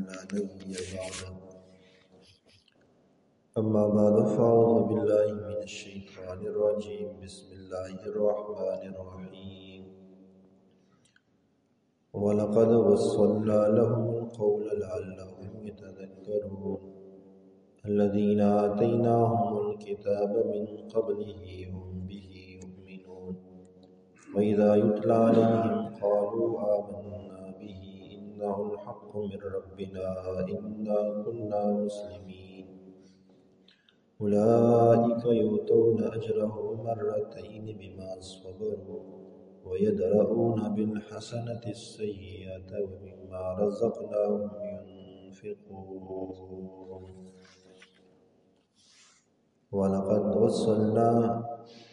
لا نبي بعده. أما بعد فأعوذ بالله من الشيطان الرجيم. بسم الله الرحمن الرحيم. ولقد وصلنا لهم القول لعلهم يتذكرون. الذين آتيناهم الكتاب من قبله هم به يؤمنون. وإذا يتلى عليهم قالوا آمنا به إنه الحق من ربنا إنا كنا مسلمين. أولئك يؤتون أجرهم مرتين بما صبروا ويدرؤون بالحسنة السيئة ومما رزقناهم ينفقون. وَلَقَدْ وَصَّلْنَا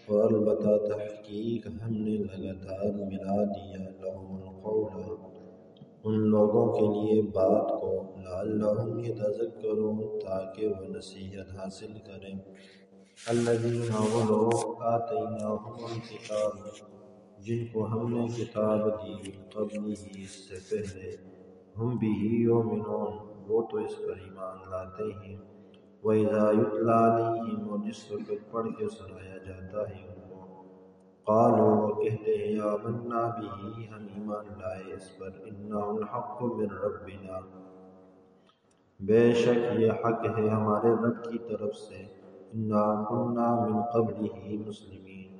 اور البتہ تحقیق ہم نے لگاتار ملا دیا لَهُمُ الْقَوْلَ ان لوگوں کے لیے بات کو لَعَلَّهُمْ يَتَذَكَّرُونَ تاکہ وہ نصیحت حاصل کریں. الَّذِينَ وہ لوگ آتَيْنَاهُمُ الْكِتَابَ جن کو ہم نے کتاب دی قبلہ اس سے پہلے ہم بِهِ يُؤْمِنُونَ وہ تو اس پر ایمان لاتے ہیں. وَإِذَا يُتْلَى عَلَيْهِمْ اور جس وقت پڑھ کے سنایا جاتا ہے ان کو قالوا وہ کہتے ہیں آمنا بِهِ ہم ایمان لائے اس پر إِنَّهُ الْحَقُّ مِنْ رَبِّنَا بے شک یہ حق ہے ہمارے رب کی طرف سے. إِنَّا كُنَّا مِنْ قَبْلِهِ مُسْلِمِينَ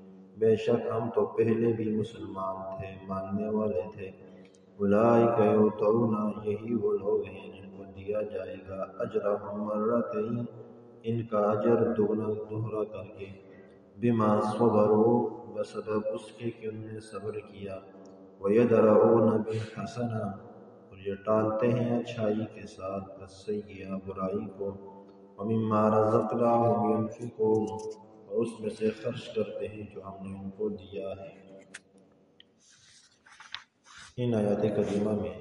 بے شک ہم تو پہلے بھی مسلمان تھے ماننے والے تھے. أُولَئِكَ يُؤْتَوْنَ یہی وہ لوگ ہیں جن کو دیا جائے گا اجرہم مرتین ان کا اجر دوہرا کر کے بما صبروا بسبب اس کے کہ انہوں نے صبر کیا. وَيَدْرَؤُونَ بِالْحَسَنَةِ اور یہ ٹالتے ہیں اچھائی کے ساتھ السیئہ برائی کو. وَمِمَّا رَزَقْنَاهُمْ يُنْفِقُونَ اور اس میں سے خرچ کرتے ہیں جو ہم نے ان کو دیا ہے. ان آیات کریمہ میں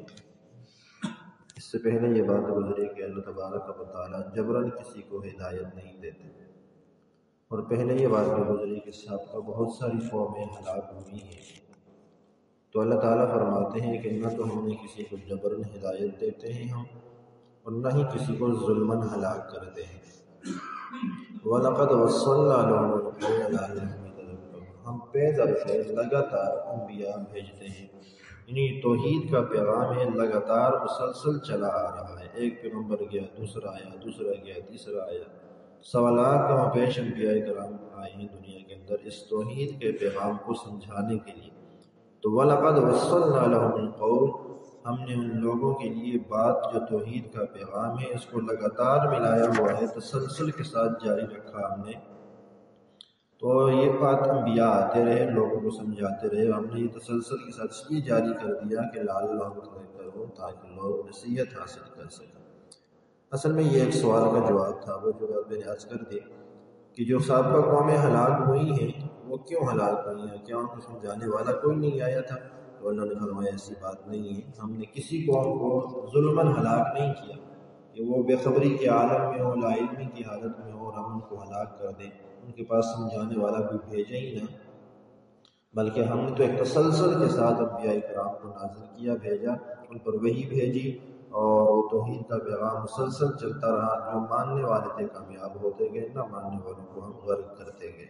اس سے پہلے یہ بات گزری کہ اللہ تبارک و تعالیٰ جبراً کسی کو ہدایت نہیں دیتے، اور پہلے یہ بات بھی گزری کہ سابقہ بہت ساری قومیں ہلاک ہوئی ہیں. تو اللہ تعالیٰ فرماتے ہیں کہ نہ تو ہم نے کسی کو جبراً ہدایت دیتے ہیں ہم، اور نہ ہی کسی کو ظلماً ہلاک کرتے ہیں. وَلَقَدْ وَصَّلْنَا لَهُمُ الْقَوْلَ لَعَلَّهُمْ يَتَذَكَّرُونَ ہم پے در پہ لگاتار انبیاء بھیجتے ہیں. یعنی توحید کا پیغام ہے لگاتار مسلسل چلا آ رہا ہے. ایک پیغمبر گیا دوسرا آیا دوسرا گیا تیسرا آیا. سوالات کا پیش انبیاء کرام آئے ہیں دنیا کے اندر اس توحید کے پیغام کو سمجھانے کے لیے. تو وَلَقَدْ وَصَّلْنَا لَهُمُ الْقَوْلَ ہم نے ان لوگوں کے لیے بات جو توحید کا پیغام ہے اس کو لگاتار ملایا ہوا ہے، تسلسل کے ساتھ جاری رکھا ہم نے. تو یہ بات انبیاء آتے رہے لوگوں کو سمجھاتے رہے. ہم نے یہ تسلسل کے ساتھ اس لیے جاری کر دیا کہ لعلہم یتذکرون تاکہ لوگ نصیحت حاصل کر سکیں. اصل میں یہ ایک سوال کا جواب تھا، وہ جو بات میں نے عرض کر دی کہ جو سابقہ قومیں ہلاک ہوئی ہیں وہ کیوں ہلاک ہوئی ہیں؟ کیا ان کو سمجھانے والا کوئی نہیں آیا تھا؟ تو اللہ نے فرمایا ایسی بات نہیں ہے. ہم نے کسی قوم کو ظلماً ہلاک نہیں کیا کہ وہ بے خبری کے عالم میں ہو، لا علمی کی حالت میں ہو اور ہم ان کو ہلاک کر دیں. ان کے پاس سمجھانے والا کوئی بھیجا ہی نہ، بلکہ ہم نے تو ایک تسلسل کے ساتھ انبیاء کرام کو نازل کیا، بھیجا، ان پر وحی بھیجی اور وہ توحید کا پیغام مسلسل چلتا رہا. جو ماننے والے تھے کامیاب ہوتے گئے، نہ ماننے والوں کو ہم غرق کرتے گئے.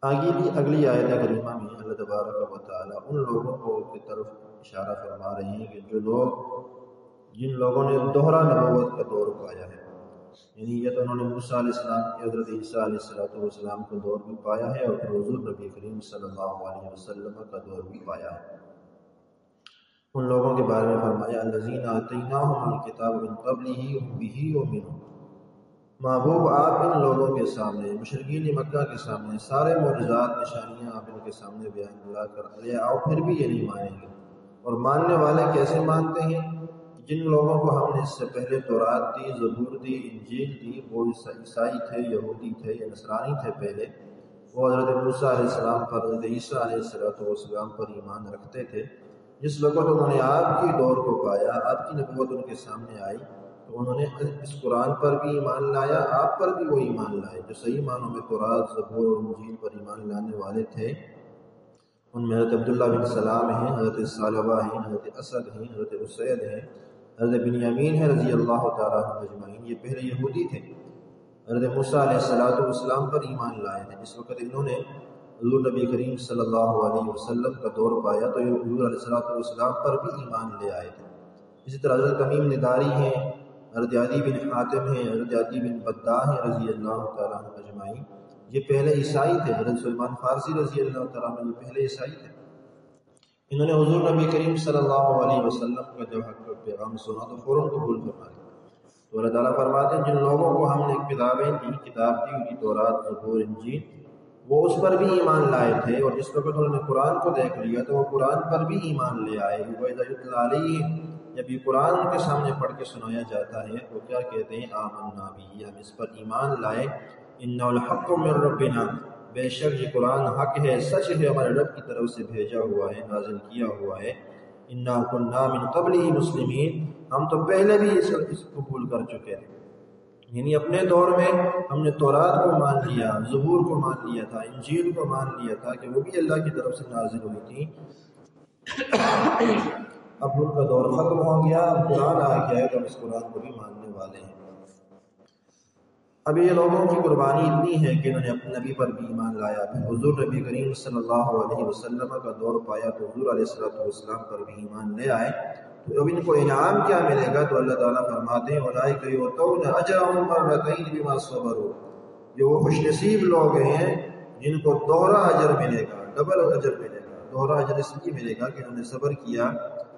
اگلی آیت کریمہ میں اللہ تبارک و تعالیٰ ان لوگوں کو کی طرف اشارہ فرما رہے ہیں کہ جن لوگوں نے دوہرا نبوت کا دور پایا ہے. یعنی یہ تو انہوں نے موسیٰ علیہ السلام کی حضرت عیسیٰ علیہ السلام کا دور بھی پایا ہے اور حضور نبی کریم صلی اللہ علیہ وسلم کا دور بھی پایا ہے. ان لوگوں کے بارے میں فرمایا الذین آتیناہم الکتاب من قبلہ ہم بہ یؤمنون. محبوب آپ ان لوگوں کے سامنے، مشرکین مکہ کے سامنے سارے معجزات نشانیاں آپ ان کے سامنے بیان کر لے آؤ پھر بھی یہ نہیں مانیں گے. اور ماننے والے کیسے مانتے ہیں؟ جن لوگوں کو ہم نے اس سے پہلے تورات دی، زبور دی، انجیل دی، وہ عیسائی تھے، یہودی تھے یا نصرانی تھے پہلے، وہ حضرت موسیٰ علیہ السلام پر، حضرت عیسیٰ علیہ السلام پر ایمان رکھتے تھے. جس وقت انہوں نے آپ کی دور کو پایا، آپ کی نبوت ان کے سامنے آئی تو انہوں نے اس قرآن پر بھی ایمان لایا، آپ پر بھی وہ ایمان لائے. جو صحیح معنوں میں تورات، زبور اور انجیل پر ایمان لانے والے تھے ان میں حضرت عبداللہ بن سلام ہیں، حضرت ثعلبہ ہیں، حضرت اسد ہیں، حضرت اسید ہیں، حضرت بنیامین ہے رضی اللہ تعالیٰ عنہ اجمعین، یہ پہلے یہودی تھے، حضرت موسیٰ علیہ السلام پر ایمان لائے تھے۔ جس وقت انہوں نے حضور نبی کریم صلی اللہ علیہ وسلم کا دور پایا تو یہ حضور علیہ السلام پر بھی ایمان لے آئے تھے۔ اسی طرح حضرت تمیم نداری ہیں، حضرت عدی بن حاتم ہیں، حضرت عدی بن بدہ ہیں رضی اللہ تعالیٰ عنہ اجمعین، یہ پہلے عیسائی تھے۔ حضرت سلمان فارسی رضی اللہ تعالیٰ عنہ یہ پہلے عیسائی تھے۔ انہوں نے حضور نبی کریم صلی اللہ علیہ وسلم کا جب حق کا پیغام سنا تو فوراً قبول فرما لیا۔ تو اللہ تعالیٰ فرماتے ہیں جن لوگوں کو ہم نے کتابیں دی، کتاب دی ہوئی تورات، زبور، انجیل، وہ اس پر بھی ایمان لائے تھے، اور جس وقت انہوں نے قرآن کو دیکھ لیا تو وہ قرآن پر بھی ایمان لے آئے۔ وَإِذَا يُتْلَىٰ عَلَيْهِمْ، جب یہ قرآن ان کے سامنے پڑھ کے سنایا جاتا ہے تو کیا کہتے ہیں؟ آمنا بِهِ، ہم اس پر ایمان لائے۔ إِنَّهُ الْحَقُّ مِن رَّبِّنَا، بے شک یہ قرآن حق ہے، سچ ہے، ہمارے رب کی طرف سے بھیجا ہوا ہے، نازل کیا ہوا ہے۔ إِنَّا كُنَّا مِن قَبْلِهِ مُسْلِمِينَ، ہم تو پہلے بھی اس قبول کر چکے تھے۔ یعنی اپنے دور میں ہم نے تورات کو مان لیا، زبور کو مان لیا تھا، انجیل کو مان لیا تھا کہ وہ بھی اللہ کی طرف سے نازل ہوئی تھی۔ اب ان کا دور ختم ہو گیا، اب قرآن آ گیا ہے تو ہم اس قرآن کو بھی ماننے والے ہیں۔ اب یہ لوگوں کی قربانی اتنی ہے کہ انہوں نے اپنے نبی پر بھی ایمان لایا، پھر حضور نبی کریم صلی اللہ علیہ وسلم کا دور پایا تو حضور علیہ السلام پر بھی ایمان لے آئے۔ تو اب ان کو انعام کیا ملے گا؟ تو اللہ تعالیٰ فرماتے ہیں اولئک یؤتون اجرهم مرتین بما صبروا، جو وہ خوش نصیب لوگ ہیں جن کو دوہرا اجر ملے گا، ڈبل اجر ملے گا۔ دوہرا اجر اس لیے ملے گا کہ انہوں نے صبر کیا،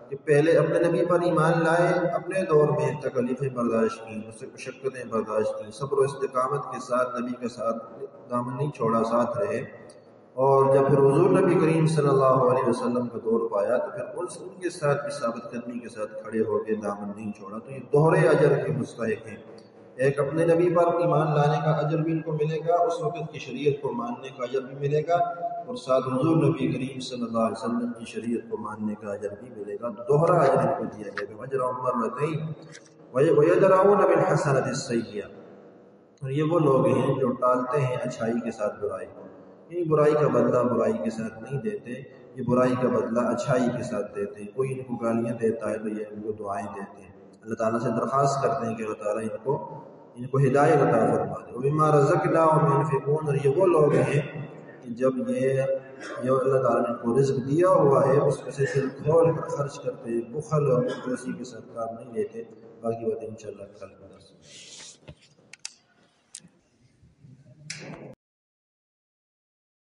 کہ پہلے اپنے نبی پر ایمان لائے، اپنے دور میں تکلیفیں برداشت کی، مشقتیں برداشت کی، صبر و استقامت کے ساتھ نبی کے ساتھ دامن نہیں چھوڑا، ساتھ رہے، اور جب پھر حضور نبی کریم صلی اللہ علیہ وسلم کا دور پایا تو پھر ان کے ساتھ بھی ثابت قدمی کے ساتھ کھڑے ہو کے دامن نہیں چھوڑا۔ تو یہ دوہرے اجر کے مستحق ہیں، ایک اپنے نبی پر ایمان لانے کا اجر بھی ان کو ملے گا، اس وقت کی شریعت کو ماننے کا اجر بھی ملے گا، اور ساتھ حضور نبی کریم صلی اللہ علیہ وسلم کی شریعت کو ماننے کا اجر بھی ملے گا۔ دوہرا اجر ان کو دیا جائے گا، اجرهم مرتین وَيَدْرَؤُونَ بِالْحَسَنَةِ السَّيِّئَةَ، اور یہ وہ لوگ ہیں جو ٹالتے ہیں اچھائی کے ساتھ برائی کو، یعنی برائی کا بدلہ برائی کے ساتھ نہیں دیتے، یہ برائی کا بدلہ اچھائی کے ساتھ دیتے ہیں۔ کوئی ان کو گالیاں دیتا ہے تو یہ ان کو دعائیں دیتے ہیں، اللہ تعالیٰ سے درخواست کرتے ہیں کہ اللہ تعالیٰ ان کو ہدایت عطا فرما دے۔ وَمِمَّا رَزَقْنَاهُمْ يُنْفِقُونَ، اور یہ وہ لوگ ہیں کہ جب یہ اللہ تعالیٰ نے ان کو رزق دیا ہوا ہے اس میں سے دل کھول کر خرچ کرتے ہیں، بخل اور کنجوسی کے ساتھ کام نہیں لیتے۔ باقی باتیں انشاءاللہ کل